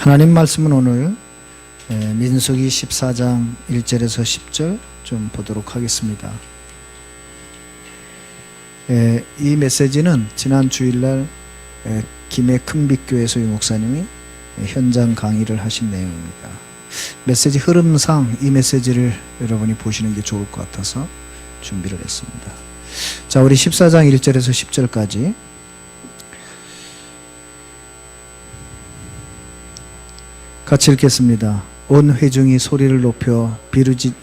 하나님 말씀은 오늘 민수기 14장 1절에서 10절 좀 보도록 하겠습니다. 이 메시지는 지난 주일날 김해 큰빛교회 소유 목사님이 현장 강의를 하신 내용입니다. 메시지 흐름상 이 메시지를 여러분이 보시는 게 좋을 것 같아서 준비를 했습니다. 자, 우리 14장 1절에서 10절까지 같이 읽겠습니다. 온 회중이 소리를 높여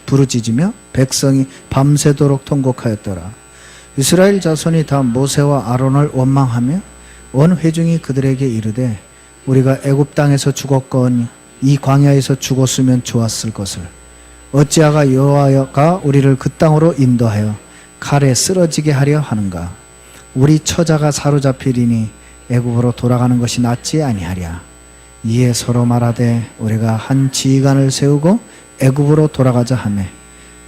부르짖으며 백성이 밤새도록 통곡하였더라. 이스라엘 자손이 다 모세와 아론을 원망하며 온 회중이 그들에게 이르되 우리가 애굽 땅에서 죽었거니 이 광야에서 죽었으면 좋았을 것을 어찌하가 여호와가 우리를 그 땅으로 인도하여 칼에 쓰러지게 하려 하는가. 우리 처자가 사로잡히리니 애굽으로 돌아가는 것이 낫지 아니하랴. 이에 서로 말하되 우리가 한 지휘관을 세우고 애굽으로 돌아가자 하매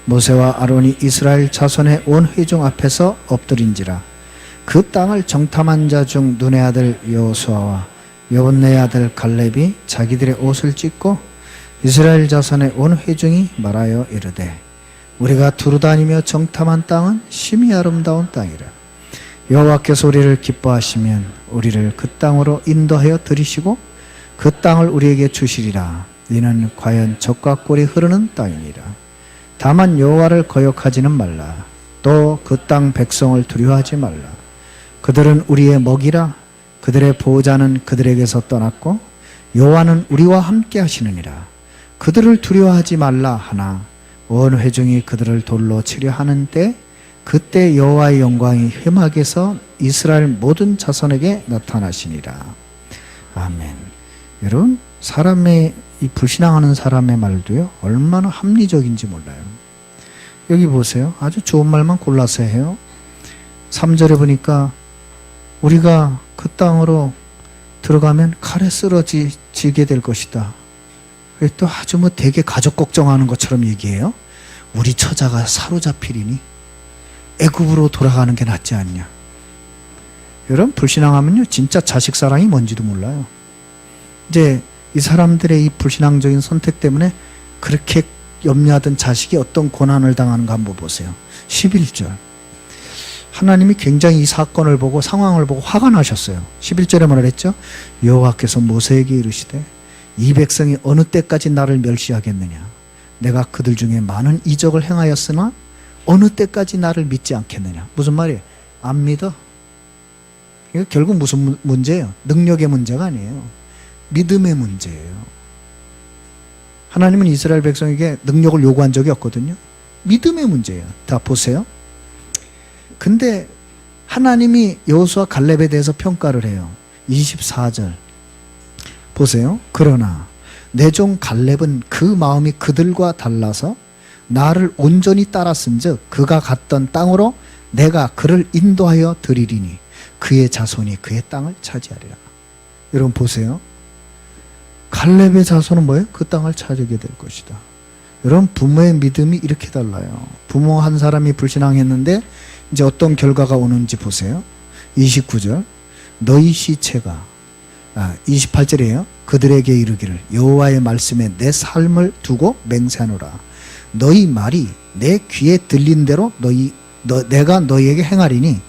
모세와 아론이 이스라엘 자손의 온 회중 앞에서 엎드린지라. 그 땅을 정탐한 자 중 눈의 아들 여호수아와 여분네의 아들 갈렙이 자기들의 옷을 찢고 이스라엘 자손의 온 회중이 말하여 이르되 우리가 두루다니며 정탐한 땅은 심히 아름다운 땅이라. 여호와께서 우리를 기뻐하시면 우리를 그 땅으로 인도하여 들이시고 그 땅을 우리에게 주시리라. 이는 과연 젖과 꿀이 흐르는 땅이니라. 다만 여호와를 거역하지는 말라. 또 그 땅 백성을 두려워하지 말라. 그들은 우리의 먹이라. 그들의 보호자는 그들에게서 떠났고 여호와는 우리와 함께 하시느니라. 그들을 두려워하지 말라 하나 온 회중이 그들을 돌로 치려 하는 때 그때 여호와의 영광이 회막에서 이스라엘 모든 자손에게 나타나시니라. 아멘. 여러분, 사람의 이 불신앙하는 사람의 말도요 얼마나 합리적인지 몰라요. 여기 보세요. 아주 좋은 말만 골라서 해요. 3절에 보니까 우리가 그 땅으로 들어가면 칼에 쓰러지게 될 것이다. 또 아주 되게 가족 걱정하는 것처럼 얘기해요. 우리 처자가 사로잡히리니 애굽으로 돌아가는 게 낫지 않냐. 여러분, 불신앙하면요 진짜 자식 사랑이 뭔지도 몰라요. 이제 이 사람들의 이 불신앙적인 선택 때문에 그렇게 염려하던 자식이 어떤 고난을 당하는가 한번 보세요. 11절. 하나님이 굉장히 이 사건을 보고 상황을 보고 화가 나셨어요. 11절에 뭐라 그랬죠? 여호와께서 모세에게 이르시되 이 백성이 어느 때까지 나를 멸시하겠느냐. 내가 그들 중에 많은 이적을 행하였으나 어느 때까지 나를 믿지 않겠느냐. 무슨 말이에요? 안 믿어. 이거 결국 무슨 문제예요? 능력의 문제가 아니에요. 믿음의 문제예요. 하나님은 이스라엘 백성에게 능력을 요구한 적이 없거든요. 믿음의 문제예요. 다 보세요. 근데 하나님이 여호수아 갈렙에 대해서 평가를 해요. 24절 보세요. 그러나 내 종 갈렙은 그 마음이 그들과 달라서 나를 온전히 따랐은즉 그가 갔던 땅으로 내가 그를 인도하여 드리리니 그의 자손이 그의 땅을 차지하리라. 여러분 보세요. 갈렙의 자손은 뭐예요? 그 땅을 차지하게 될 것이다. 여러분, 부모의 믿음이 이렇게 달라요. 부모 한 사람이 불신앙했는데 이제 어떤 결과가 오는지 보세요. 29절 너희 시체가 28절이에요. 그들에게 이르기를 여호와의 말씀에 내 삶을 두고 맹세하노라. 너희 말이 내 귀에 들린 대로 내가 너희에게 행하리니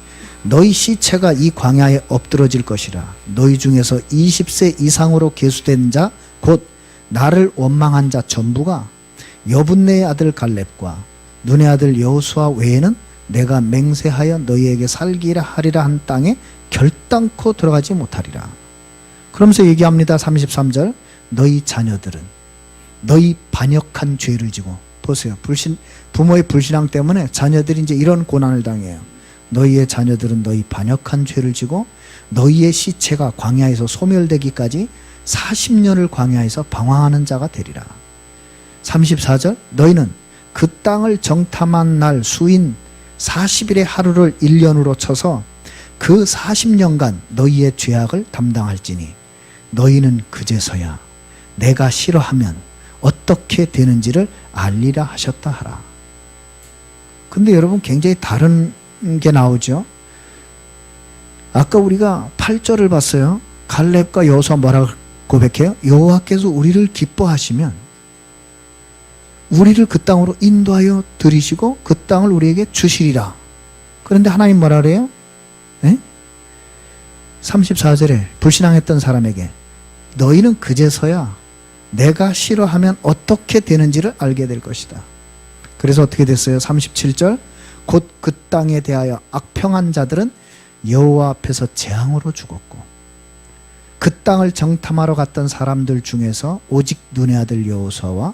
너희 시체가 이 광야에 엎드러질 것이라. 너희 중에서 20세 이상으로 계수된 자 곧 나를 원망한 자 전부가 여분네의 아들 갈렙과 눈의 아들 여호수아 외에는 내가 맹세하여 너희에게 살기라 하리라 한 땅에 결단코 들어가지 못하리라. 그러면서 얘기합니다. 33절 너희 자녀들은 너희 반역한 죄를 지고 보세요. 부모의 불신앙 때문에 자녀들이 이제 이런 고난을 당해요. 너희의 자녀들은 너희 반역한 죄를 지고 너희의 시체가 광야에서 소멸되기까지 40년을 광야에서 방황하는 자가 되리라. 34절 너희는 그 땅을 정탐한 날 수인 40일의 하루를 1년으로 쳐서 그 40년간 너희의 죄악을 담당할지니 너희는 그제서야 내가 싫어하면 어떻게 되는지를 알리라 하셨다 하라. 근데 여러분 굉장히 다른 게 나오죠. 아까 우리가 8절을 봤어요. 갈렙과 여호수아 뭐라고 고백해요. 여호와께서 우리를 기뻐하시면 우리를 그 땅으로 인도하여 들이시고 그 땅을 우리에게 주시리라. 그런데 하나님 뭐라 그래요? 네? 34절에 불신앙했던 사람에게 너희는 그제서야 내가 싫어하면 어떻게 되는지를 알게 될 것이다. 그래서 어떻게 됐어요? 37절 곧 그 땅에 대하여 악평한 자들은 여호와 앞에서 재앙으로 죽었고 그 땅을 정탐하러 갔던 사람들 중에서 오직 눈의 아들 여호수아와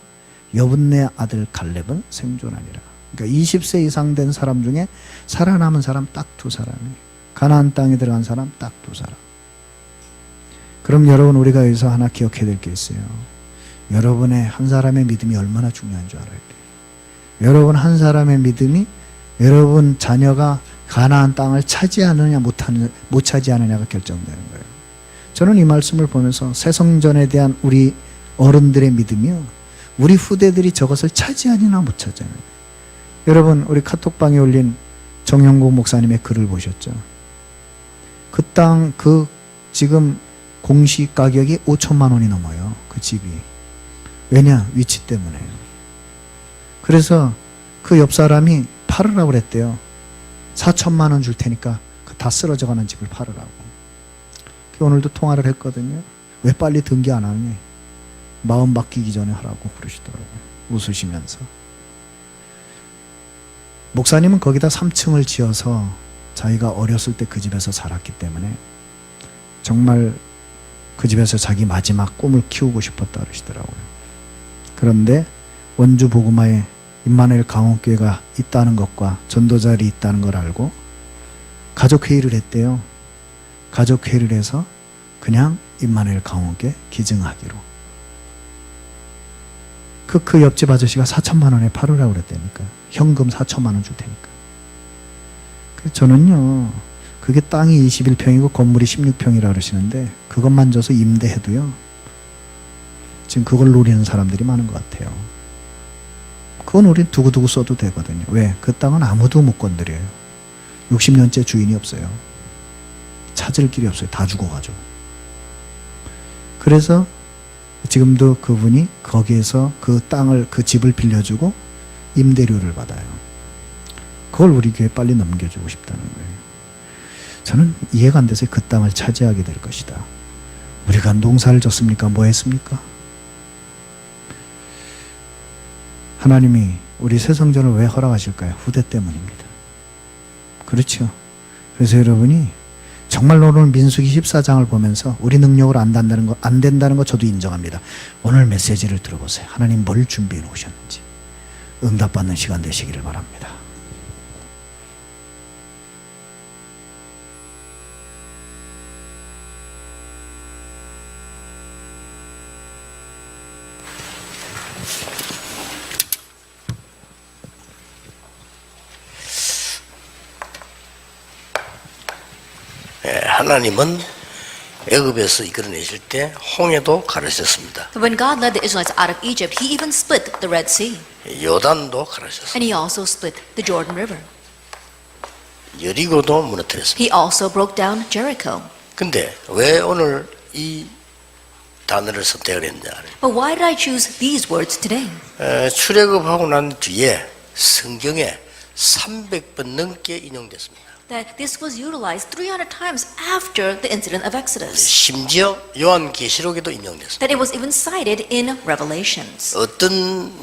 여분네 아들 갈렙은 생존하니라. 그러니까 20세 이상 된 사람 중에 살아남은 사람 딱 두 사람이에요. 가나안 땅에 들어간 사람 딱 두 사람. 그럼 여러분 우리가 여기서 하나 기억해야 될 게 있어요. 여러분의 한 사람의 믿음이 얼마나 중요한 줄 알아야 돼요. 여러분 한 사람의 믿음이 여러분 자녀가 가나안 땅을 차지하느냐 못 차지하느냐가 결정되는 거예요. 저는 이 말씀을 보면서 새 성전에 대한 우리 어른들의 믿음이요, 우리 후대들이 저것을 차지하느냐 못 차지하느냐. 여러분 우리 카톡방에 올린 정영국 목사님의 글을 보셨죠? 그 땅 지금 공시 가격이 5천만 원이 넘어요. 그 집이. 왜냐? 위치 때문에요. 그래서 그 옆 사람이 팔으라고 그랬대요. 4천만 원 줄 테니까 다 쓰러져가는 집을 팔으라고. 오늘도 통화를 했거든요. 왜 빨리 등기 안 하느냐? 마음 바뀌기 전에 하라고 그러시더라고요. 웃으시면서. 목사님은 거기다 3층을 지어서 자기가 어렸을 때 그 집에서 자랐기 때문에 정말 그 집에서 자기 마지막 꿈을 키우고 싶었다 그러시더라고요. 그런데 원주 보그마에 임마누엘 강원교회가 있다는 것과 전도자리 있다는 걸 알고 가족회의를 했대요. 가족회의를 해서 그냥 임마누엘 강원교회 기증하기로. 그 옆집 아저씨가 4천만 원에 팔으라고 그랬다니까. 현금 4천만 원 줄 테니까. 그래서 저는요, 그게 땅이 21평이고 건물이 16평이라 그러시는데 그것만 줘서 임대해도요, 지금 그걸 노리는 사람들이 많은 것 같아요. 그건 우린 두고두고 써도 되거든요. 왜? 그 땅은 아무도 못 건드려요. 60년째 주인이 없어요. 찾을 길이 없어요. 다 죽어가지고. 그래서 지금도 그분이 거기에서 그 땅을, 그 집을 빌려주고 임대료를 받아요. 그걸 우리 교회에 빨리 넘겨주고 싶다는 거예요. 저는 이해가 안 돼서 그 땅을 차지하게 될 것이다. 우리가 농사를 졌습니까? 뭐 했습니까? 하나님이 우리 새 성전을 왜 허락하실까요? 후대 때문입니다. 그렇죠. 그래서 여러분이 정말로 오늘 민수기 14장을 보면서 우리 능력으로 안 된다는 거 저도 인정합니다. 오늘 메시지를 들어보세요. 하나님 뭘 준비해 놓으셨는지 응답받는 시간 되시기를 바랍니다. 하나님은 애굽에서 이끌어내실 때 홍해도 가르셨습니다. When God led the Israelites out of Egypt, He even split the Red Sea. 요단도 가르셨습니다. And He also split the Jordan River. 여리고도 무너뜨렸습니다. He also broke down Jericho. 근데 왜 오늘 이 단어를 선택을 했냐? But why did I choose these words today? 출애굽하고 난 뒤에 성경에 300번 넘게 인용됐습니다. That this was utilized 300 times after the incident of Exodus. 심지어 요한계시록에도 인용됐습니다. That it was even cited in Revelations. 어떤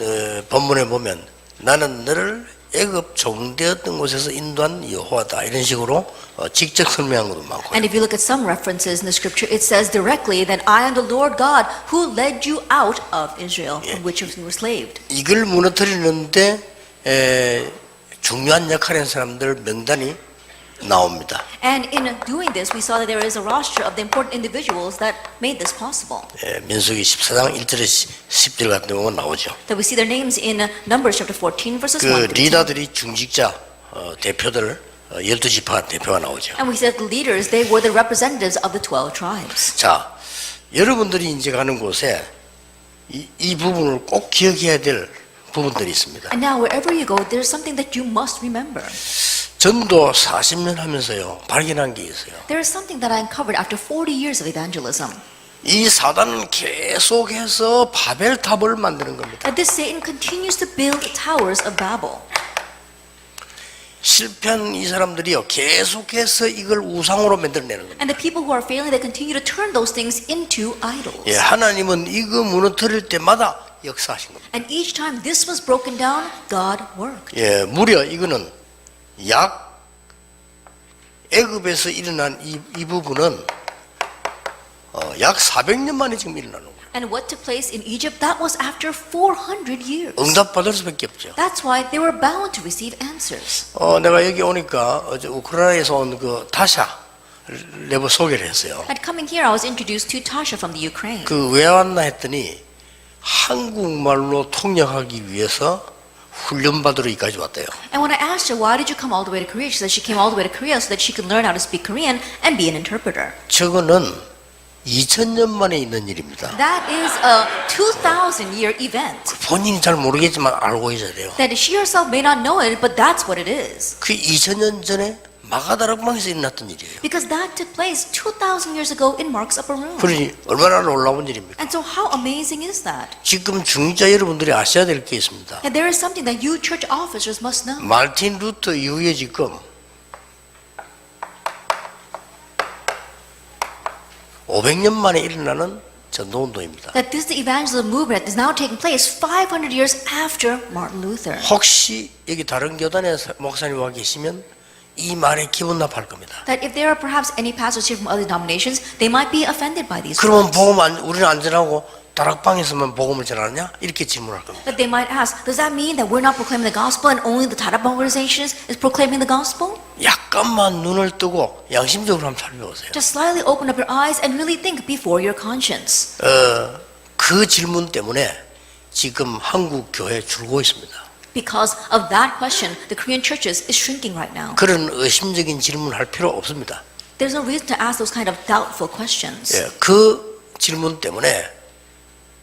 본문에 보면 나는 너를 애굽 종되었던 곳에서 인도한 여호와다 이런 식으로 직접 설명한 것도 많고요. And if you look at some references in the scripture, it says directly that I am the Lord God who led you out of Israel, from which you were enslaved. 이걸 무너뜨리는데 중요한 역할을 한 사람들 명단이 나옵니다. And in doing this, we saw that there is a roster of the important individuals that made this possible. 민수기 14장 1절에서 10절 같은 경우는 나오죠. That we see their names in Numbers chapter 14 verses 1 그 through 10. 리더들이 중직자 대표들 12지파 대표가 나오죠. And we see that the leaders, they were the representatives of the 12 tribes. 자, 여러분들이 이제 가는 곳에 이 부분을 꼭 기억해야 될 부분들이 있습니다. And now wherever you go, there's something that you must remember. 전도 40년 하면서요 발견한 게 있어요. There is something that I uncovered after 40 years of evangelism. 이 사단은 계속해서 바벨탑을 만드는 겁니다. That this Satan continues to build towers of Babel. 실패한 이 사람들이요 계속해서 이걸 우상으로 만들어내는 겁니다. And the people who are failing, they continue to turn those things into idols. 예, 하나님은 이거 무너뜨릴 때마다 역사하신 겁니다. And each time this was broken down, God worked. 예, 무려 이거는 약 애굽에서 일어난 이 부분은 약 400년 만에 지금 일어나는 거예요. And what took place in Egypt, that was after 400 years. 응답받을 수밖에 없죠. That's why they were bound to receive answers. 내가 여기 오니까 어제 우크라이나에서 온 그 타샤 레버 소개를 했어요. And coming here, I was introduced to Tasha from the Ukraine. 그 왜 왔나 했더니 한국말로 통역하기 위해서 훈련받으러 여기까지 왔대요. And when I asked her, why did you come all the way to Korea? She said she came all the way to Korea so that she could learn how to speak Korean and be an interpreter. 저거는 2000년 만에 있는 일입니다. That is a 2,000-year event. 본인이 잘 모르겠지만 알고 있어야 돼요. That she herself may not know it, but that's what it is. 그 2000년 전에 마가다락방에서 일어났던 일이에요. Because that took place 2,000 years ago in Mark's upper room. 그러니 얼마나 놀라운 일입니까? And so how amazing is that? 지금 중직자 여러분들이 아셔야 될 게 있습니다. And there is something that you church officers must know. 마틴 루터 이후에 지금 500년 만에 일어나는 전도운동입니다. That this evangelism movement is now taking place 500 years after Martin Luther. 혹시 여기 다른 교단의 목사님 와 계시면 이 말에 기분 나빠할 겁니다. That if there are perhaps any pastors here from other denominations, they might be offended by these 그러면 words. 우리는 안전하고 다락방에서만 복음을 전하느냐? 이렇게 질문할 겁니다. That they might ask, does that mean that we're not proclaiming the gospel and only the Tarab organizations is proclaiming the gospel? 약간만 눈을 뜨고 양심적으로 한번 살펴보세요. Just slightly open up your eyes and really think before your conscience. 그 질문 때문에 지금 한국 교회 줄고 있습니다. Because of that question, the Korean churches is shrinking right now. 그런 의심적인 질문을 할 필요 없습니다. There's no reason to ask those kind of doubtful questions. 예, 그 질문 때문에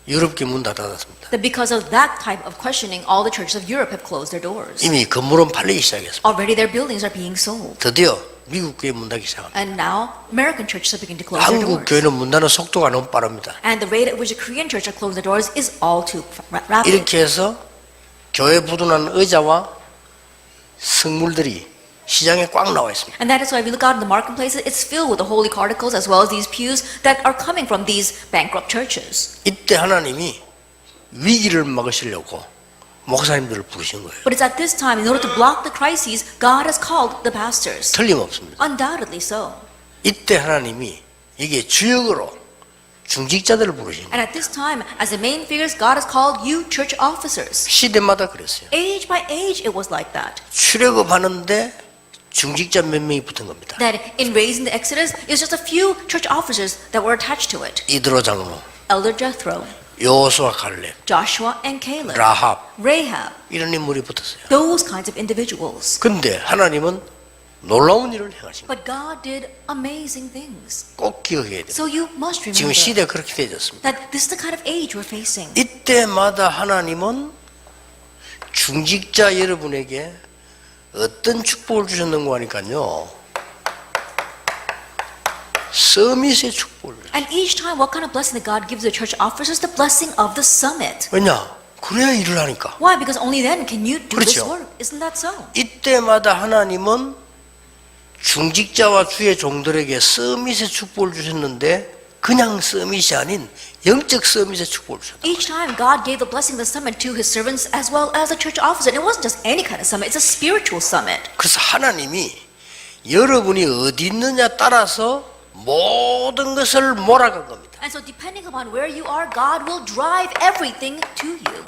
유럽계 문 다 닫았습니다. That because of that type of questioning, all the churches of Europe have closed their doors. 이미 건물은 팔리기 시작했습니다. Already their buildings are being sold. 드디어 미국 교회 문 닫기 시작합니다. And now American churches are beginning to close their 한국 doors. 교회는 문 닫는 속도가 너무 빠릅니다. And the rate at which the Korean church are closing their doors is all too rapid. 이렇게 해서 교회 부둔한 의자와 성물들이 시장에 꽉 나와 있습니다. And that is why we look out in the marketplaces, it's filled with the holy articles as well as these pews that are coming from these bankrupt churches. 이때 하나님이 위기를 막으시려고 목사님들을 부르신 거예요. But it's at this time, in order to block the crises, God has called the pastors. 틀림없습니다. Undoubtedly so. 이때 하나님이 이게 주역으로 중직자들을 부르신 거예요. And at this time, as the main figures, God has called you church officers. 시대마다 그랬어요. Age by age, it was like that. 출애굽하는데 중직자 몇 명이 붙은 겁니다. That in raising the Exodus, it was just a few church officers that were attached to it. 이드로 장로, Elder Jethro, 여호수아 갈렙, Joshua and Caleb, 라합 Rahab, 이런 인물이 붙었어요. those kinds of individuals. 근데 하나님은 놀라운 일을 행하신 거예요. But God did amazing things. 꼭 기억해야 돼요. So you must 지금 remember 시대가 그렇게 되어졌습니다. that this is the kind of age we're facing. 이때마다 하나님은 중직자 여러분에게 어떤 축복을 주셨는가 하니까요. 서밋의 축복을. And each time, what kind of blessing that God gives the church officers? The blessing of the summit. 왜냐? 그래야 일을 하니까. Why? Because only then can you do this 그렇죠. work. Isn't that so? 이때마다 하나님은 중직자와 주의 종들에게 서밋의 축복을 주셨는데 그냥 서밋이 아닌 영적 서밋의 축복을 주셨다. Each time, God gave the blessing of the summit to His servants as well as the church officers. And it wasn't just any kind of summit. It's a spiritual summit. 그래서 하나님이 여러분이 어디 있느냐 따라서 모든 것을 몰아간 겁니다. And so depending upon where you are, God will drive everything to you.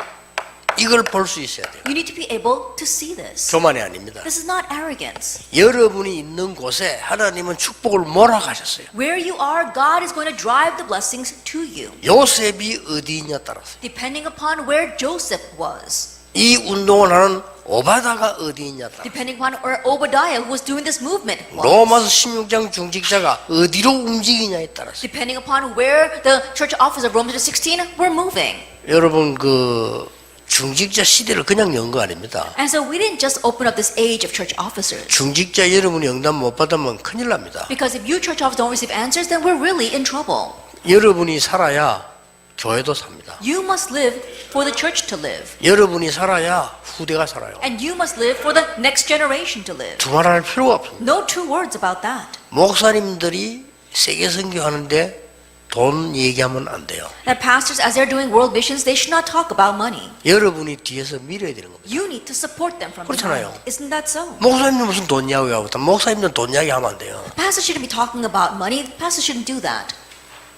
이걸 볼 수 있어야 돼요. You need to be able to see this. 교만이 아닙니다. This is not arrogance. 여러분이 있는 곳에 하나님은 축복을 몰아가셨어요. Where you are, God is going to drive the blessings to you. 요셉이 어디 있냐 따라서. Depending upon where Joseph was. 이 운동을 하는 오바다가 어디 있냐 따라서. Depending upon where Obadiah, who was doing this movement, was. 로마서 16장 중직자가 어디로 움직이냐에 따라서. Depending upon where the church officers of Romans 16 were moving. 여러분 그 중직자 시대를 그냥 연 거 아닙니다. And so we didn't just open up this age of church officers. 중직자 여러분이 응답 못 받으면 큰일 납니다. Because if you church officers don't receive answers, then we're really in trouble. 여러분이 살아야 교회도 삽니다. You must live for the church to live. 여러분이 살아야 후대가 살아요. And you must live for the next generation to live. 두말할 필요가 없습니다. No two words about that. 목사님들이 세계 선교하는데 돈 얘기하면 안 돼요. That pastors, as they're doing world missions, they should not talk about money. 여러분이 뒤에서 밀어야 되는 겁니다. You need to support them from 그렇잖아요. behind. Isn't that so? 목사님들 무슨 돈 이야기하고 있다. 목사님들 돈 이야기하면 안 돼요. Pastors shouldn't be talking about money. Pastors shouldn't do that.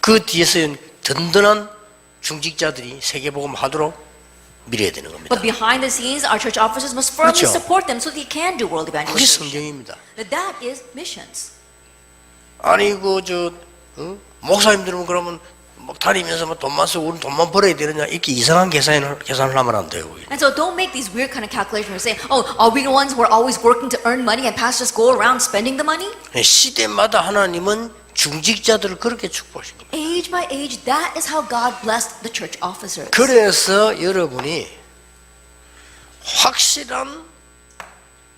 그 뒤에서 든든한 중직자들이 세계복음 하도록 밀어야 되는 겁니다. But behind the scenes, our church officers must firmly 그렇죠. support them so they can do world 그게 evangelization. 성경입니다. That is missions. 아니 목사님들은 그러면 막 다니면서 막 돈만 쓰고 우리는 돈만 벌어야 되느냐 이렇게 이상한 계산을 하면 안 돼요. And so don't make these weird kind of calculations where you say, oh, are we the ones who are always working to earn money and pastors go around spending the money? 시대마다 하나님은 중직자들을 그렇게 축복하신 겁니다. Age by age, that is how God blessed the church officers. 그래서 여러분이 확실한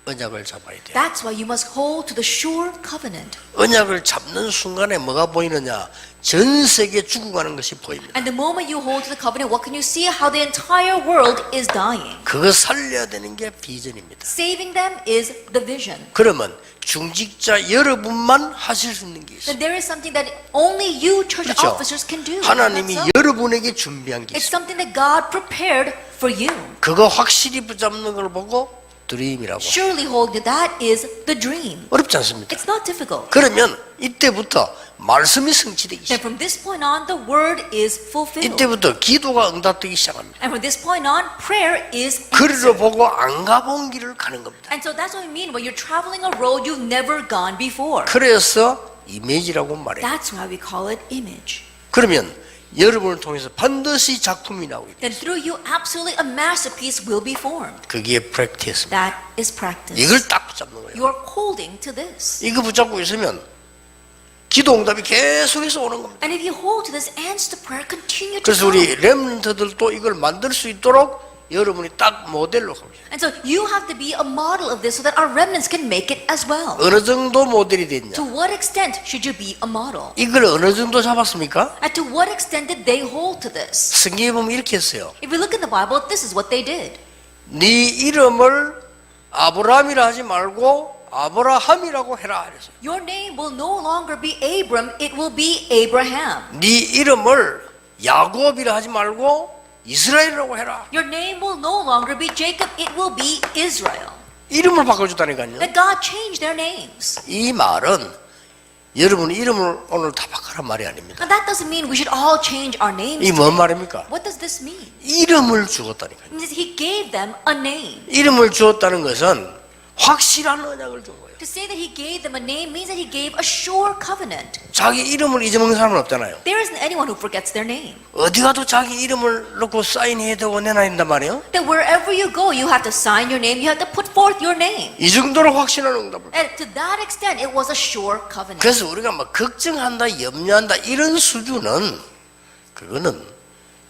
언약을 잡아야 돼요. That's why you must hold to the sure covenant. 언약을 잡는 순간에 뭐가 보이느냐? 전 세계 죽어가는 것이 보입니다. And the moment you hold to the covenant, what can you see? How the entire world is dying. 그거 살려야 되는 게 비전입니다. Saving them is the vision. 그러면 중직자 여러분만 하실 수 있는 게 있어요. That there is something that only you church 그렇죠? officers can do. 하나님이 That's so. 여러분에게 준비한 게 It's 있어요. something that God prepared for you. 그거 확실히 붙잡는 걸 보고 드림이라고. Surely hold to that is the dream. 어렵지 않습니까? It's not difficult. 그러면 이때부터 말씀이 성취되기 Then 시작. from this point on, the word is fulfilled. 이때부터 기도가 응답되기 시작합니다. And from this point on, prayer is 거리를 answered. 보고 안 가본 길을 가는 겁니다. And so that's what we mean when you're traveling a road you've never gone before. 그래서 이미지라고 말해요. That's why we call it image. 그러면 여러분을 통해서 반드시 작품이 나오게 돼요. Then through you, absolutely a masterpiece will be formed. 그게 프랙티스입니다. That is practice. 이걸 딱 붙잡는 거예요. You are holding to this. 이거 붙잡고 있으면 기도 응답이 계속해서 오는 겁니다. And if you hold to this, answer to prayer continue to 그래서 come. 우리 렘넌트들도 이걸 만들 수 있도록 여러분이 딱 모델로 갑니다. And so you have to be a model of this so that our remnants can make it as well. 어느 정도 모델이 됐냐? To what extent should you be a model? 이걸 어느 정도 잡았습니까? And to what extent did they hold to this? 성경에 보면 이렇게 했어요. If we look in the Bible, this is what they did. 네 이름을 아브라함이라 하지 말고 아브라함이라고 해라 그래서. Your name will no longer be Abram, it will be Abraham. 네 이름을 야곱이라 하지 말고 이스라엘이라고 해라. Your name will no longer be Jacob, it will be Israel. 이름을 바꿔줬다니까요. That God changed their names. 이 말은 여러분 이름을 오늘 다 바꾸란 말이 아닙니다. And that doesn't mean we should all change our names. 이 뭔 말입니까? What does this mean? 이름을 주었다니까요. It means He gave them a name. 이름을 주었다는 것은 확실한 언약을 준 거예요. To say that He gave them a name means that He gave a sure covenant. 자기 이름을 잊어먹는 사람은 없잖아요. There isn't anyone who forgets their name. 어디 가도 자기 이름을 넣고 사인해야 되고 내놔야 된단 말이에요. That wherever you go, you have to sign your name, you have to put forth your name. 이 정도로 확신한 응답을. And to that extent, it was a sure covenant. 그래서 우리가 막 걱정한다, 염려한다 이런 수준은 그거는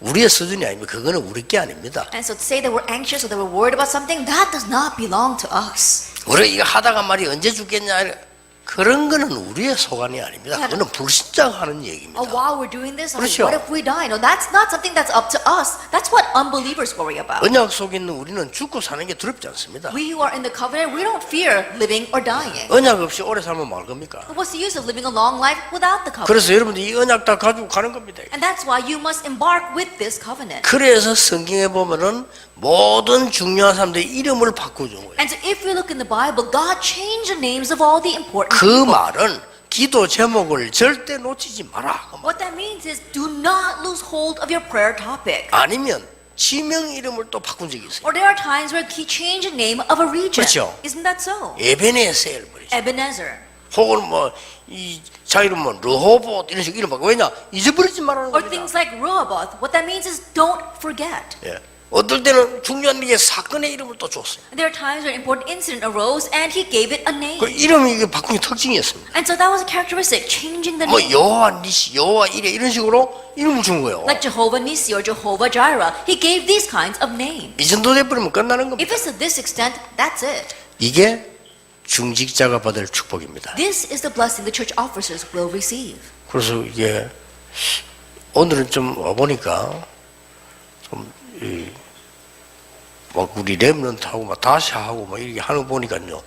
우리의 수준이 아닙니다. 그거는 우리 게 아닙니다. And so to say that we're anxious or that we're worried about something, that does not belong to us. 우리가 이거 하다가 말이 언제 죽겠냐 그런 거는 우리의 소관이 아닙니다. 그거는 불신자가 하는 얘기입니다. While we're doing this, 그렇죠. what if we die? No, that's not something that's up to us. That's what unbelievers worry about. 언약 속에 있는 우리는 죽고 사는 게 두렵지 않습니다. We who are in the covenant, we don't fear living or dying. 언약 없이 오래 살면 말 겁니까? What's the use of living a long life without the covenant? 그래서 여러분들이 이 언약 다 가지고 가는 겁니다. And that's why you must embark with this covenant. 그래서 성경에 보면은 모든 중요한 사람들의 이름을 바꿔준 거예요. And so if we look in the Bible, God changed the names of all the important 그 people. 말은 기도 제목을 절대 놓치지 마라. 그 말. What that means is do not lose hold of your prayer topic. 아니면 지명 이름을 또 바꾼 적이 있어요. Or there are times where He changed the name of a region. 그렇죠. Isn't that so? 에베네셀 버리죠. Ebenezer. 혹은 뭐 이 자 이름 뭐 르호봇 이런 식으로 이름 바꿔. 왜냐 잊어버리지 말라는 Or 겁니다. things like Rehoboth. What that means is don't forget. 예. 어떨 때는 중요한 게 사건의 이름을 또 줬어요. There are times where an important incident arose and He gave it a name. 그 이름이 이게 바꾼 게 특징이었습니다. And so that was a characteristic, changing the 뭐 name. 여호와 니시, 여호와 이레 이런 식으로 이름을 준 거예요. Like Jehovah Nissi or Jehovah Jireh. He gave these kinds of names. 이 정도 돼버리면 끝나는 겁니다. If it's to this extent, that's it. 이게 중직자가 받을 축복입니다. This is the blessing the church officers will receive. 그래서 이게 오늘은 좀 와보니까 막 우리 렘넌트하고 막 다시 하고 막 이렇게 하는 거 보니까요.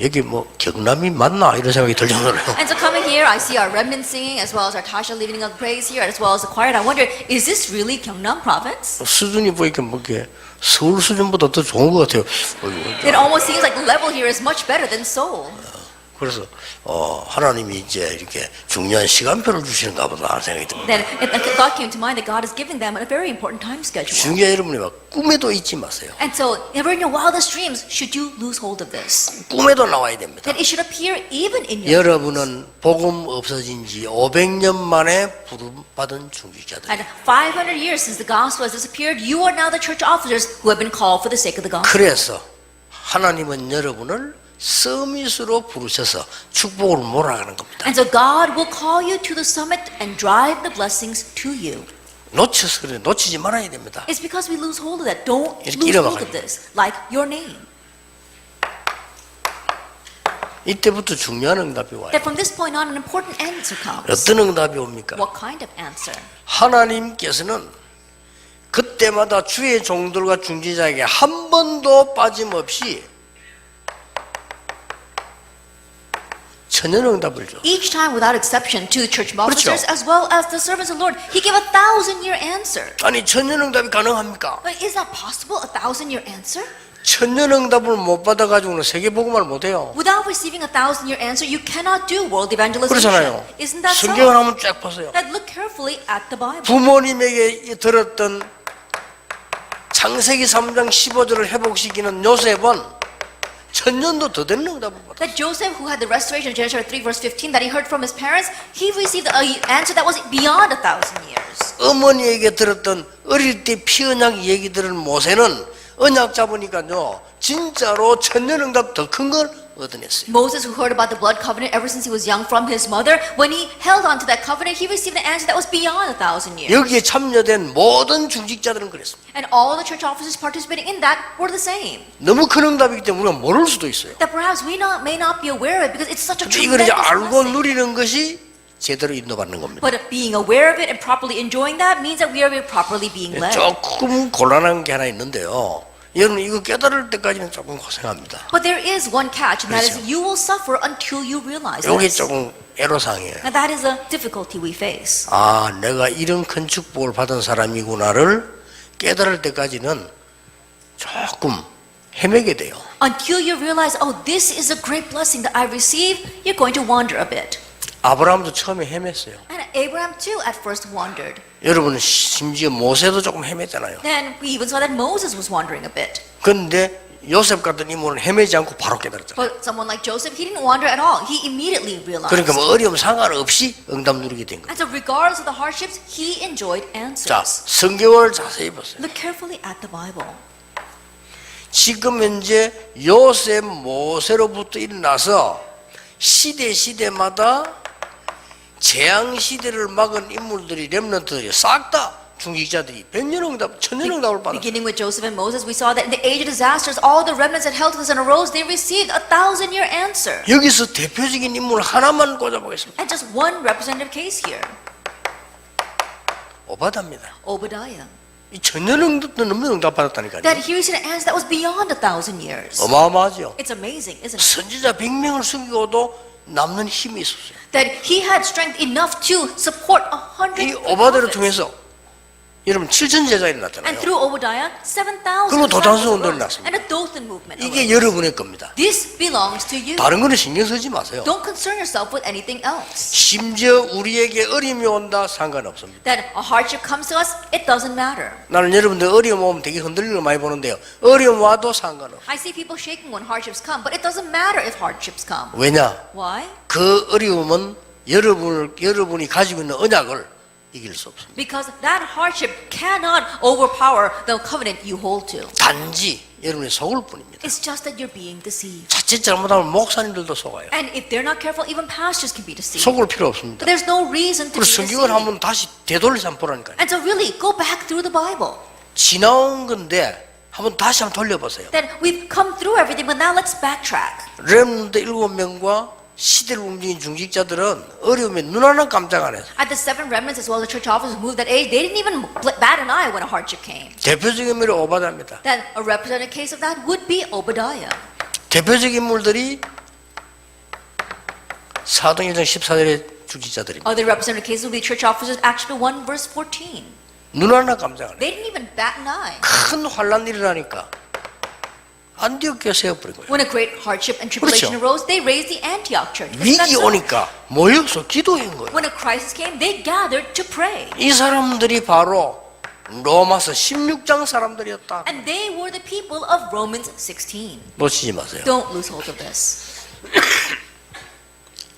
여기 뭐 경남이 맞나 이런 생각이 들 정도로요. And so coming here, I see our remnant singing as well as our Tasha leading a praise here, as well as the choir. And I wonder, is this really Gyeongnam province? 수준이 보니까 뭐 이렇게 서울 수준보다 더 좋은 것 같아요. It almost seems like the level here is much better than Seoul. 그래서 하나님이 이제 이렇게 중요한 시간표를 주시는가 보다 하는 생각이 듭니다. Then the thought came to mind that God is giving them a very important time schedule. 중요한 여러분이 막 꿈에도 잊지 마세요. And so, never in your wildest dreams should you lose hold of this. 꿈에도 나와야 됩니다. That it should appear even in your 여러분은 복음 없어진 지 500년 만에 부름받은 중직자들. And 500 years since the gospel has disappeared, you are now the church officers who have been called for the sake of the gospel. 그래서 하나님은 여러분을 서밋으로 부르셔서 축복을 몰아가는 겁니다. And so God will call you to the summit and drive the blessings to you. 놓쳐서 그래 놓치지 말아야 됩니다. It's because we lose hold of that. Don't 이렇게 lose hold 잃어버려요. of this. Like your name. 이때부터 중요한 응답이 와요. That from this point on, an important answer comes. 어떤 응답이 옵니까? What kind of answer? 하나님께서는 그때마다 주의 종들과 중지자에게 한 번도 빠짐없이 천연응답을 줘. Each time, without exception, to the church officers 그렇죠. as well as the servants of the Lord, He gave a 1,000-year answer. 아니 천연응답이 가능합니까? But is that possible? A 1,000-year answer? 천연응답을 못 받아가지고는 세계복음을 못해요. Without receiving a 1,000-year answer, you cannot do world evangelization. 그렇잖아요. Isn't that so? 성경을 한번 쫙 보세요. Now look carefully at the Bible. 부모님에게 들었던 창세기 3장 15절을 회복시키는 요셉은 천년도 더 되는 응답을 받았어요. That Joseph, who had the restoration of Genesis 3 verse 15 that he heard from his parents, he received an answer that was beyond 1,000 years. 어머니에게 들었던 어릴 때 피언약 얘기 들은 모세는 언약 잡으니까요 진짜로 천년응답 더 큰 걸 얻어냈어요. Moses, who heard about the blood covenant ever since he was young from his mother, when he held on to that covenant, he received an answer that was beyond 1,000 years. 여기에 참여된 모든 중직자들은 그랬습니다. And all the church officers participating in that were the same. 너무 큰 응답이기 때문에 우리가 모를 수도 있어요. That perhaps we may not be aware of it because it's such a 근데 이걸 이제 tremendous 알고 blessing. 누리는 것이 제대로 인도받는 겁니다. But being aware of it and properly enjoying that means that we are properly being led. 조금 곤란한 게 하나 있는데요. 여러분 이거 깨달을 때까지는 조금 고생합니다. But there is one catch, and that is 그렇죠. you will suffer until you realize 이게 this. 조금 애로사항이에요. Now that is a difficulty we face. 아, 내가 이런 큰 축복을 받은 사람이구나를 깨달을 때까지는 조금 헤매게 돼요. Until you realize, oh, this is a great blessing that I received, you're going to wander a bit. 아브라함도 처음에 헤맸어요. And Abraham too at first wandered. 여러분은 심지어 모세도 조금 헤맸잖아요. Then we even saw that Moses was wandering a bit. 그런데 요셉 같은 인물은 헤매지 않고 바로 깨달았잖아요. But someone like Joseph, he didn't wander at all. He immediately realized. 그러니까 뭐 어려움 상관없이 응답 누리게 된 거예요. And so regardless of the hardships, he enjoyed 자, answers. 성경을 자세히 보세요. Look carefully at the Bible. 지금 현재 요셉 모세로부터 일어나서 시대마다 재앙 시대를 막은 인물들이 렘넌트들이 싹 다 중직자들이 백년응답, 천년응답을 받았어요. Beginning with Joseph and Moses, we saw that in the age of disasters, all the remnants that held to this and arose, they received a 1,000-year answer. 여기서 대표적인 인물 하나만 꽂아보겠습니다. And just one representative case here, 오바다입니다. Obadiah. 이 천년응답도 너무 응답 받았다니까요. That he received an answer that was beyond 1,000 years. 어마어마하죠. It's amazing, isn't it? 선지자 100명을 숨기고도 남는 힘이 있었어요. That he had strength enough to support 100 이 오바다를 prophets. 통해서 여러분 7천 제자가 And 일어났잖아요. through Obadiah, 7,000 그리고 도단수 disciples 운동이 arose, 났습니다. and a Dothan movement 이게 arose. 여러분의 겁니다. This belongs to you. 다른 거는 신경 쓰지 마세요. Don't concern yourself with anything else. 심지어 우리에게 어려움이 온다 상관없습니다. That a hardship comes to us, it doesn't matter. 나는 여러분들 어려움 오면 되게 흔들리는 걸 많이 보는데요. 어려움 와도 상관없어요. I see people shaking when hardships come, but it doesn't matter if hardships come. 왜냐? Why? 그 어려움은 여러분이 가지고 있는 언약을 이길 수 없습니다. Because that hardship cannot overpower the covenant you hold to. 단지 여러분이 속을 뿐입니다. It's just that you're being deceived. 자칫 잘못하면 목사님들도 속아요. And if they're not careful, even pastors can be deceived. 속을 필요 없습니다. But there's no reason to 그리고 be 성경을 deceived. 한번 다시 되돌려서 한번 보라니까요. And so really, go back through the Bible. 지나온 건데 한번 다시 한번 돌려보세요. That we've come through everything, but now let's backtrack. 렘넌트 7명과 시대를 움직인 중직자들은 어려움에 눈 하나 깜짝 안 했어요. At the seven remnants as well as the church officers who moved that age, they didn't even bat an eye when a hardship came. 대표적인 인물이 오바다입니다. Then a representative case of that would be Obadiah. 대표적인 인물들이 사도행 1장 14절의 중직자들입니다. Other representative cases would be church officers, Acts 1 verse 14. 눈 하나 깜짝 안 해요. They didn't even bat an eye. 큰 환란이 일어나니까 안디옥 교회 세워버린 거예요. When a great hardship and tribulation 그렇죠. arose, they raised the Antioch church. Isn't that 위기 so? 오니까 모여서 기도한 거예요. When a crisis came, they gathered to pray. 이 사람들이 바로 로마서 16장 사람들이었다. And they were the people of Romans 16. 놓치지 마세요. Don't lose hold of this.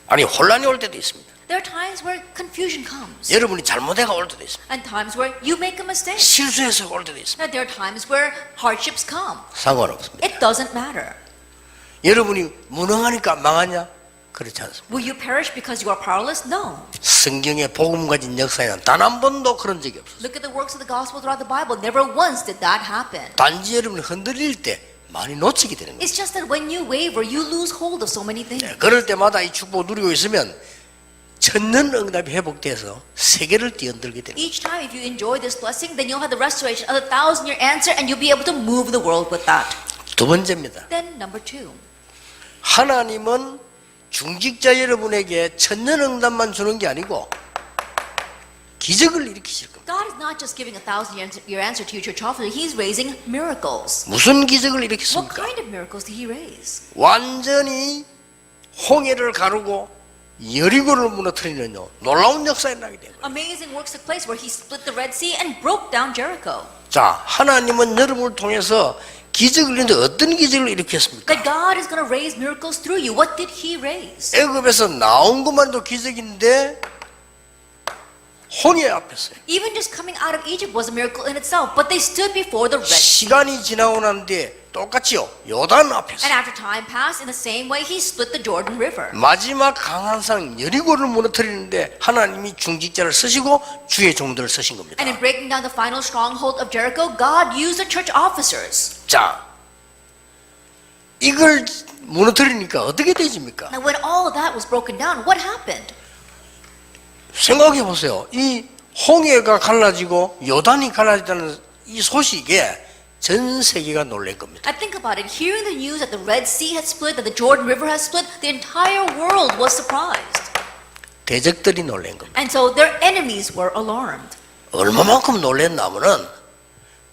아니 혼란이 올 때도 있습니다. There are times where confusion comes. 여러분이 잘못해가 올 때도 있습니다. And times where you make a mistake. 실수해서 올 때도 있습니다. Now, there are times where hardships come. 상관없습니다. It doesn't matter. 여러분이 무능하니까 망하냐? 그렇지 않습니다. Will you perish because you are powerless? No. 성경의 복음 가진 역사에는 단 한 번도 그런 적이 없어요. Look at the works of the gospel throughout the Bible. Never once did that happen. 단지 여러분이 흔들릴 때 많이 놓치게 되는 거예요. It's just that when you waver, you lose hold of so many things. 그럴 때마다 이 축복을 누리고 있으면 천년 응답이 회복돼서 세계를 뛰어들게 됩니다. Each time if you enjoy this blessing, then you'll have the restoration of the 1,000-year answer and you'll be able to move the world with that. 두 번째입니다. Then number 2. 하나님은 중직자 여러분에게 천년 응답만 주는 게 아니고 기적을 일으키실 겁니다. God is not just giving a 1,000-year answer to your church officer. He's raising miracles. 무슨 기적을 What 일으켰습니까? kind of miracles did he raise? 완전히 홍해를 가르고 여리고를 무너뜨리는요 놀라운 역사에 나게 돼요. Amazing works took place where he split the Red Sea and broke down Jericho. 자, 하나님은 여러분을 통해서 기적을 이루는데 어떤 기적을 일으켰습니까? That God is going to raise miracles through you. What did he raise? 애굽에서 나온 것만도 기적인데 홍해 앞에서요. Even just coming out of Egypt was a miracle in itself, but they stood before the Red Sea. 시간이 지나고 난 뒤에 똑같이요. 요단 앞에서 And after time passed, in the same way, he split the Jordan River. 마지막 강한 산 여리고를 무너뜨리는데 하나님이 중직자를 쓰시고 주의 종들을 쓰신 겁니다. And in breaking down the final stronghold of Jericho, God used the church officers. 자, 이걸 무너뜨리니까 어떻게 되집니까? Now, when all of that was broken down, what happened? 생각해 보세요. 이 홍해가 갈라지고 요단이 갈라지다는 이 소식에 전 세계가 놀랄 겁니다. I think about it. Hearing the news that the Red Sea had split, that the Jordan River has split, the entire world was surprised. 대적들이 놀란 겁니다. And so their enemies were alarmed. 얼마만큼 놀랐나면은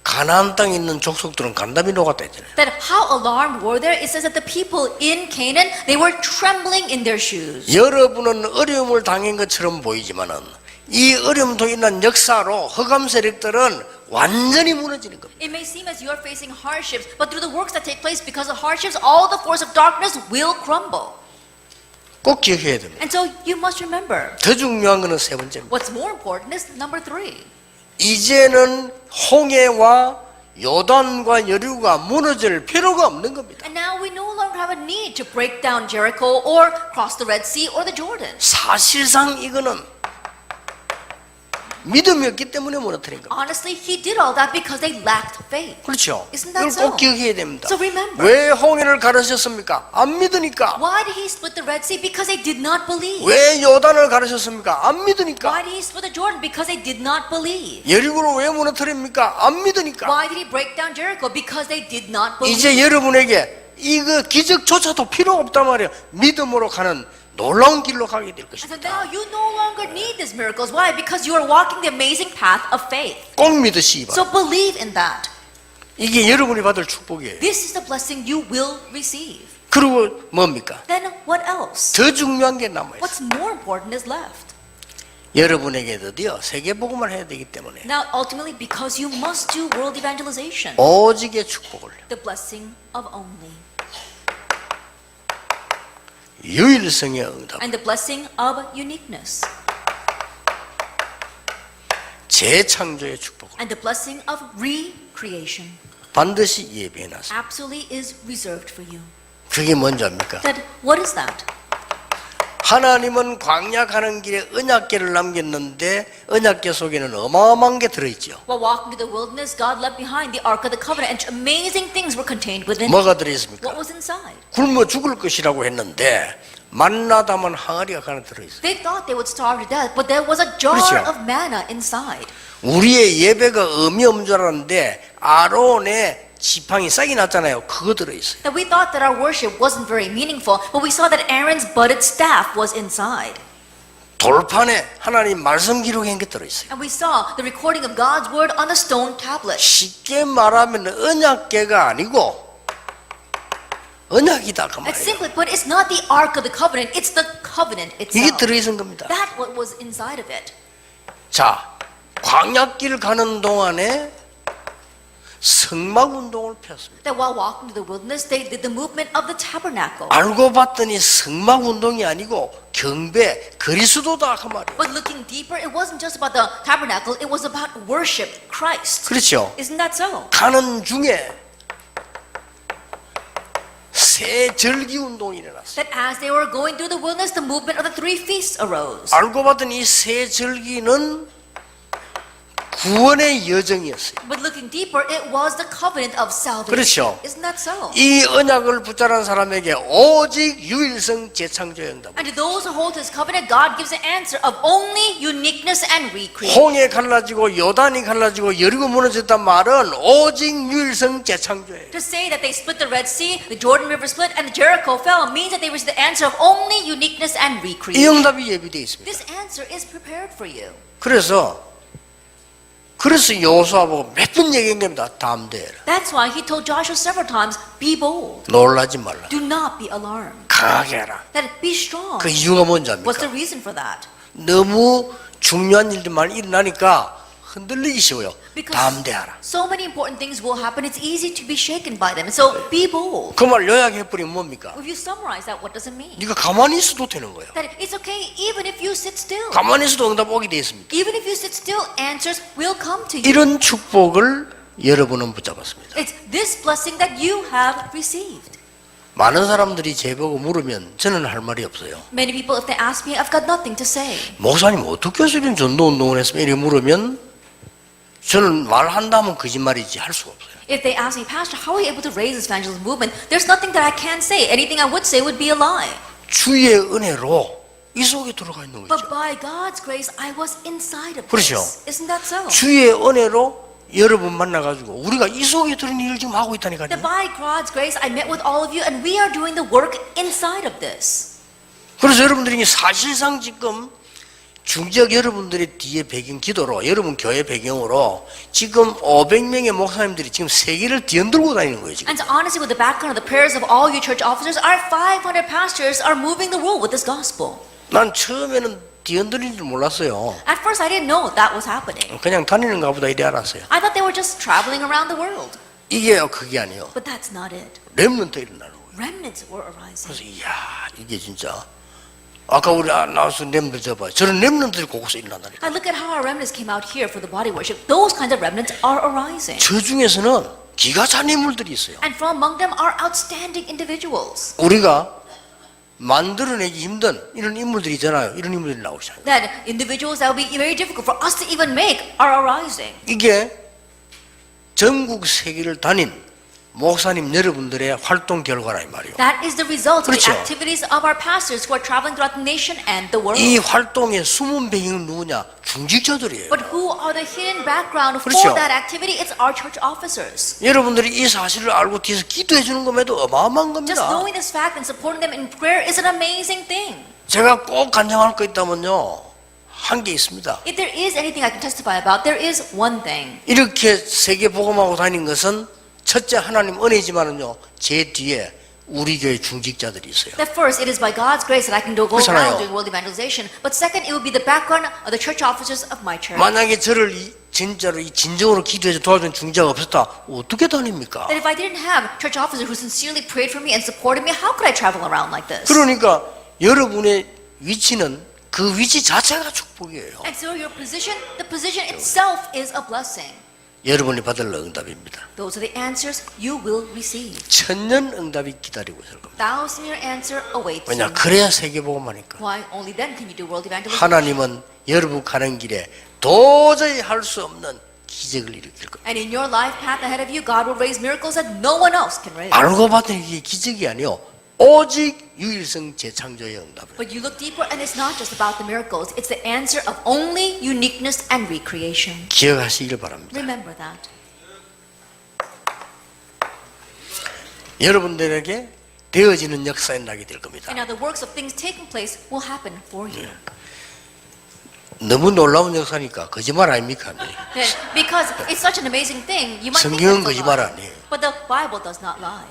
가나안 땅에 있는 족속들은 간담이 녹았다 했잖아요. That how alarmed were they? It says that the people in Canaan, they were trembling in their shoes. 여러분은 어려움을 당한 것처럼 보이지만은 이 어려움도 있는 역사로 흑암 세력들은 완전히 무너지는 겁니다. It may seem as you are facing hardships, but through the works that take place because of hardships, all the force of darkness will crumble. 꼭 기억해야 됩니다. And so you must remember, 더 중요한 것은 세 번째입니다. what's more important is number 3. 이제는 홍해와 요단과 여리고가 무너질 필요가 없는 겁니다. And now we no longer have a need to break down Jericho or cross the Red Sea or the Jordan. 사실상 이거는 믿음이 없기 때문에 무너뜨린 겁니다. Honestly, he did all that because they lacked faith. 그렇죠. Isn't that 이걸 so? 꼭 기억해야 됩니다. So remember. 왜 홍해를 가르셨습니까? 안 믿으니까. Why did he split the Red Sea? Because they did not believe. 왜 요단을 가르셨습니까? 안 믿으니까. Why did he split the Jordan? Because they did not believe. 여리고를 왜 무너뜨립니까? 안 믿으니까. Why did he break down Jericho? Because they did not believe. 이제 여러분에게 이거 기적조차도 필요 없단 말이에요. 믿음으로 가는 놀라운 길로 가게 될 And so 것입니다. now you no longer need these miracles. Why? Because you are walking the amazing path of faith. 꼭 믿으시기 So 바랍니다. believe in that. 이게 여러분이 받을 축복이에요. This is the blessing you will receive. 그리고 뭡니까? Then what else? 더 중요한 게 남아있어요. What's more important is left. 여러분에게 드디어 세계복음을 해야 되기 때문에 Now, ultimately, because you must do world evangelization, 오직의 축복을 the blessing of only, 유일성의 응답 and the blessing of uniqueness, 재창조의 축복을 and the blessing of recreation 반드시 예비해놨습니다. absolutely is reserved for you. 그게 뭔지 압니까? That what is that? 하나님은 광야 가는 길에 언약궤를 남겼는데 언약궤 속에는 어마어마한 게 들어있죠. While walking through the wilderness, God left behind the Ark of the Covenant, and amazing things were contained within it. 뭐가 들어있습니까? What was inside? 굶어 죽을 것이라고 했는데 만나다만 항아리가 하나 들어있어요. They thought they would starve to death, but there was a jar 그렇죠. of manna inside. 우리의 예배가 의미 없는 줄 알았는데 아론의 지팡이 싹이 났잖아요. 그거 들어있어요. That we thought that our worship wasn't very meaningful, but we saw that Aaron's budded staff was inside. 돌판에 하나님 말씀 기록한 게 들어있어요. And we saw the recording of God's word on a stone tablet. 쉽게 말하면 언약궤가 아니고 언약이다 그 And 말이에요. simply put, it's not the Ark of the Covenant, it's the covenant 이게 itself. 들어있는 겁니다. That's what was inside of it. 자, 광야길 가는 동안에 성막 운동을 폈습니다. That while walking to the wilderness, they did the movement of the tabernacle. 알고 봤더니 성막 운동이 아니고 경배, 그리스도다 그 말이에요. But looking deeper, it wasn't just about the tabernacle, it was about worship, Christ. 그렇죠. Isn't that so? 가는 중에 새 절기 운동이 일어났어요. That as they were going through the wilderness, the movement of the three feasts arose. 알고 봤더니 이 새 절기는 구원의 여정이었어요. But looking deeper, it was the covenant of salvation. 그렇죠. Isn't that so? 이 언약을 붙잡은 사람에게 오직 유일성 재창조 응답. And to those who hold his covenant, God gives an answer of only uniqueness and recreation. 홍해 갈라지고 요단이 갈라지고 여리고 무너졌단 말은 오직 유일성 재창조예요. To say that they split the Red Sea, the Jordan River split, and the Jericho fell means that they received the answer of only uniqueness and 이 recreation. 응답이 예비되어 있습니다. This answer is prepared for you. 그래서 여호수아 보고 몇 번 얘기한 겁니다. 담대해라. That's why he told Joshua several times, be bold. 놀라지 말라. Do not be alarmed. 강하게 해라. That be strong. 그 이유가 뭔지 What's the 압니까? reason for that? 너무 중요한 일들만 일어나니까 흔들리기 쉬워요. Because 담대하라. so many important things will happen, it's easy to be shaken by them. So be bold. 그 말 요약해버리면 뭡니까? If you summarize that, what does it mean? 네가 가만히 있어도 되는 거예요. That it's okay even if you sit still. 가만히 있어도 응답 오게 돼 있습니다. Even if you sit still, answers will come to you. 이런 축복을 여러분은 붙잡았습니다. It's this blessing that you have received. 많은 사람들이 제보고 물으면 저는 할 말이 없어요. Many people, if they ask me, I've got nothing to say. 목사님 어떻게 해서 이런 전도 운동을 했으면 이렇게 물으면 저는 말한다면 거짓말이지 할 수가 없어요. If they ask me, Pastor, how are you able to raise this evangelism movement? There's nothing that I can say. Anything I would say would be a lie. 주의 은혜로 이 속에 들어가 있는 거죠. But by God's grace, I was inside of 그렇죠. this. Isn't that so? 주의 은혜로 여러분 만나가지고 우리가 이 속에 들은 일을 지금 하고 있다니까요. That by God's grace, I met with all of you, and we are doing the work inside of this. 그래서 여러분들이 사실상 지금 중지역 여러분들의 뒤에 배경 기도로 여러분 교회 배경으로 지금 500명의 목사님들이 지금 세계를 뒤흔들고 다니는 거예요. 지금. And so honestly, with the background of the prayers of all you church officers, our 500 pastors are moving the world with this gospel. 난 처음에는 뒤흔들린 줄 몰랐어요. At first, I didn't know that was happening. 그냥 다니는가 보다 이래 알았어요. I thought they were just traveling around the world. 이게 그게 아니에요. But that's not it. 렘넌트 일어나는 거예요. Remnants were arising. 그래서 이야 이게 진짜 아까 우리 나와서 렘넌트 잡아요. 저런 렘넌트들이 곳곳에 일어난다니까. I look at how our remnants came out here for the body worship. Those kinds of remnants are arising. 저 중에서는 기가 찬 인물들이 있어요. And from among them are outstanding individuals. 우리가 만들어내기 힘든 이런 인물들이 있잖아요. 이런 인물들이 나오잖아요. That individuals that will be very difficult for us to even make are arising. 이게 전국 세계를 다닌 목사님 여러분들의 활동 결과라 이 말이에요. That is the result of the 그렇죠. activities of our pastors who are traveling throughout the nation and the world. 이 활동의 숨은 배경은 누구냐? 중직자들이에요. But who are the hidden background for 그렇죠. that activity? It's our church officers. 여러분들이 이 사실을 알고 뒤에서 기도해 주는 것에도 어마어마한 Just 겁니다. knowing this fact and supporting them in prayer is an amazing thing. 제가 꼭 간증할 거 있다면요. 한 게 있습니다. If there is anything I can testify about, there is one thing. 이렇게 세계 복음하고 다닌 것은 첫째 하나님 은혜지만은요. 제 뒤에 우리 교회 중직자들이 있어요. That first, it is by God's grace that I can go 그렇잖아요. around doing world evangelization. But second, it will be the background of the church officers of my church. 만약에 저를 진짜로 이 진정으로 기도해서 도와준 중직자가 없었다. 어떻게 다닙니까? That if I didn't have church officers who sincerely prayed for me and supported me, how could I travel around like this? 그러니까 여러분의 위치는 그 위치 자체가 축복이에요. And so your position, the position itself is a blessing. 여러분이 받을 응답입니다. Those are the answers you will receive. 천년 응답이 기다리고 있을 겁니다. 1,000-year answer awaits 왜냐? you. 그래야 세계 복음하니까. Why? Only then can you do world evangelism. 하나님은 여러분 가는 길에 도저히 할 수 없는 기적을 일으킬 겁니다. And in your life path ahead of you, God will raise miracles that no one else can raise. 알고 봤더니 이게 기적이 아니요 오직 유일성 재창조의 응답을. But you look deeper and it's not just about the miracles. It's the answer of only uniqueness and recreation. 기억하시길 바랍니다. Remember that. 여러분들에게 되어지는 역사에 나게 될 겁니다. And now the works of things taking place will happen for you. 너무 놀라운 역사니까 거짓말 아닙니까? 네. Because it's such an amazing thing, you might think 성경은 it's a 거짓말 lie. 아니에요. But the Bible does not lie.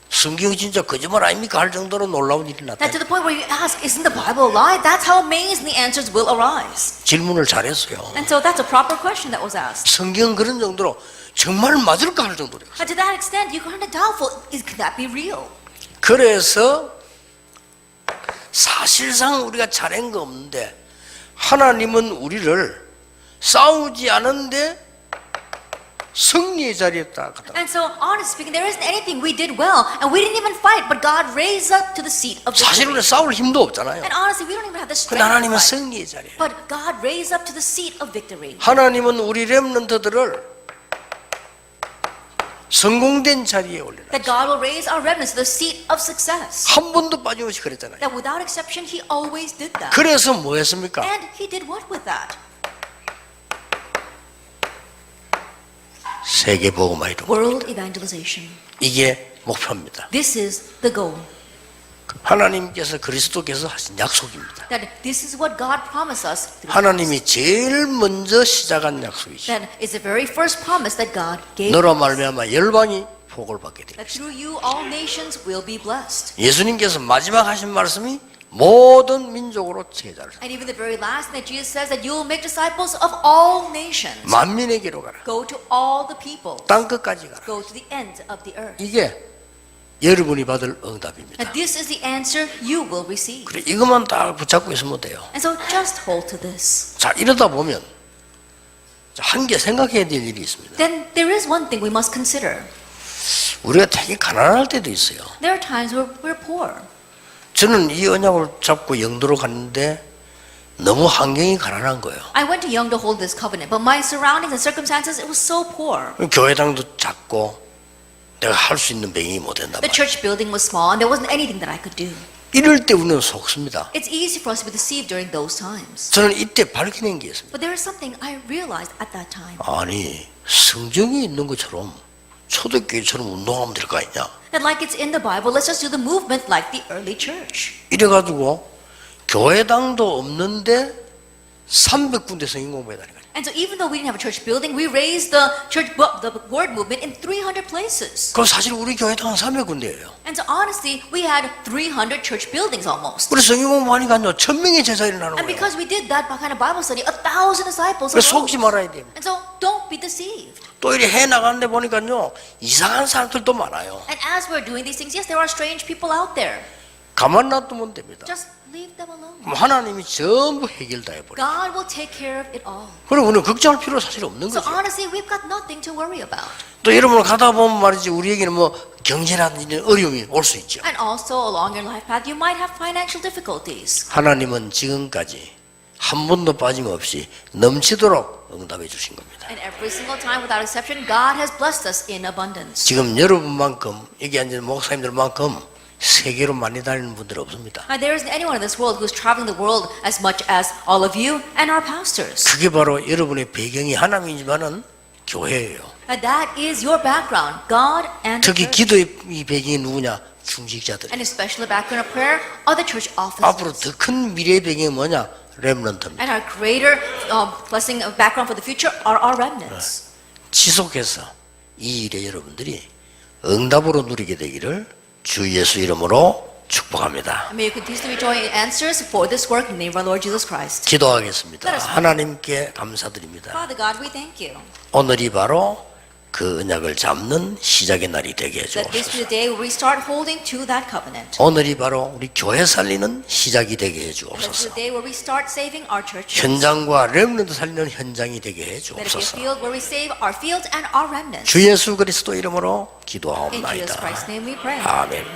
성경 진짜 거짓말 아닙니까? 할 정도로 놀라운 일이 났다. That to the point where you ask, isn't the Bible a lie? That's how amazing the answers will arise. 질문을 잘했어요. And so that's a proper question that was asked. 성경 그런 정도로 정말 맞을까 할 정도로. And to that extent, you're kind of doubtful, could that be real? 그래서 사실상 우리가 잘한 거 없는데 하나님은 우리를 싸우지 않은데 승리의 자리에 딱 갖다. And so, honestly speaking, there isn't anything we did well, and we didn't even fight, but God raised up to the seat of 사실 victory. 우리 싸울 힘도 없잖아요. And honestly, we don't even have the 근데 strength to 하나님은 fight. 승리의 자리에. But God raised up to the seat of victory. 하나님은 우리 렘넌트들을 성공된 자리에 올려놔. That God will raise our remnants to the seat of success. 한 번도 빠짐없이 그랬잖아요. That without exception, He always did that. 그래서 뭐 했습니까? And He did what with that? 세계 복음화 이루. World evangelization. 이게 목표입니다. This is the goal. 하나님께서 그리스도께서 하신 약속입니다. That this is what God promised us. through 하나님이 제일 먼저 시작한 약속이죠. That is the very first promise that God gave 너로 us. 말미암아 열방이 복을 받게 됩니다. That through you all nations will be blessed. 예수님께서 마지막 하신 말씀이 모든 민족으로 제자를 And even the very last thing that Jesus says that you will make disciples of all nations. 만민에게로 가라. Go to all the people. 땅 끝까지 가라. Go to the end of the earth. 이게 여러분이 받을 응답입니다. And this is the answer you will receive. 그래 이것만 딱 붙잡고 있으면 돼요. And so just hold to this. 자 이러다 보면 한 개 생각해야 될 일이 있습니다. Then there is one thing we must consider. 우리가 되게 가난할 때도 있어요. There are times where we're poor. 저는 이 언약을 잡고 영도로 갔는데 너무 환경이 가난한 거예요. I went to Young to hold this covenant, but my surroundings and circumstances, it was so poor. 교회당도 작고 내가 할 수 있는 배경이 못 된다. The church building was small, and there wasn't anything that I could do. 이럴 때 우리는 속습니다. It's easy for us to be deceived during those times. 저는 이때 밝혀낸 게 있습니다. But there is something I realized at that time. 아니 성경이 있는 것처럼 초대교회처럼 운동하면 될 거 아니냐. That like it's in the Bible, let's just do the movement like the early church. 이래가지고 교회당도 없는데 300군데 성경 공부해다니까. And so even though we didn't have a church building, we raised the the word movement in 300 places. 그럼 사실 우리 교회당은 300군데예요. And so honestly, we had 300 church buildings almost. 우리 성경 공부하니까요 1000명의 제자 일어나는 And 거예요. because we did that kind of Bible study, 1,000 disciples 그래서 속지 arose. 말아야 됩니다. And so don't be deceived. 또 이렇게 해나가는데 보니까요 이상한 사람들도 많아요. And as we're doing these things, yes, there are strange people out there. 가만 놔두면 됩니다. Just leave them alone. 그럼 하나님이 전부 해결 다 해버려요. God will take care of it all. 그리고 우리는 걱정할 필요 사실 없는 So 거죠. honestly, we've got nothing to worry about. 또 여러분 가다 보면 말이지 우리에게는 뭐 경제라는 이런 어려움이 올 수 있죠. And also along your life path, you might have financial difficulties. 하나님은 지금까지 한 번도 빠짐없이 넘치도록 응답해 주신 겁니다. And every single time, without exception, God has blessed us in abundance. 지금 여러분만큼 여기 앉은 목사님들만큼 세계로 많이 다니는 분들 없습니다. Now, there isn't anyone in this world who's traveling the world as much as all of you and our pastors. 그게 바로 여러분의 배경이 하나님이지만은 교회예요. And that is your background, God and the 특히 church. 기도의 이 배경이 누구냐? 중직자들. And especially the background of prayer are the church 앞으로 offices. 더 큰 미래의 배경이 뭐냐? 렘넌트입니다. And our greater blessing of background for the future are our remnants. 지속해서 이 일에 여러분들이 응답으로 누리게 되기를 주 예수 이름으로 축복합니다. And may you continue to enjoy answers for this work in the name of our Lord Jesus Christ. 기도하겠습니다. Let us pray. 하나님께 감사드립니다. Father God, we thank you 오늘이 바로 그 언약을 잡는 시작의 날이 되게 that this be 해주옵소서. the day where we start holding to that covenant. 오늘이 바로 우리 교회 살리는 시작이 되게 That is the 해주옵소서. day where we start saving our churches. 현장과 렘넌트 살리는 현장이 되게 Let it be a 해주옵소서. field where we save our fields and our remnants. 주 예수 그리스도 이름으로 In Jesus 기도하옵나이다. Christ's name we pray. 아멘.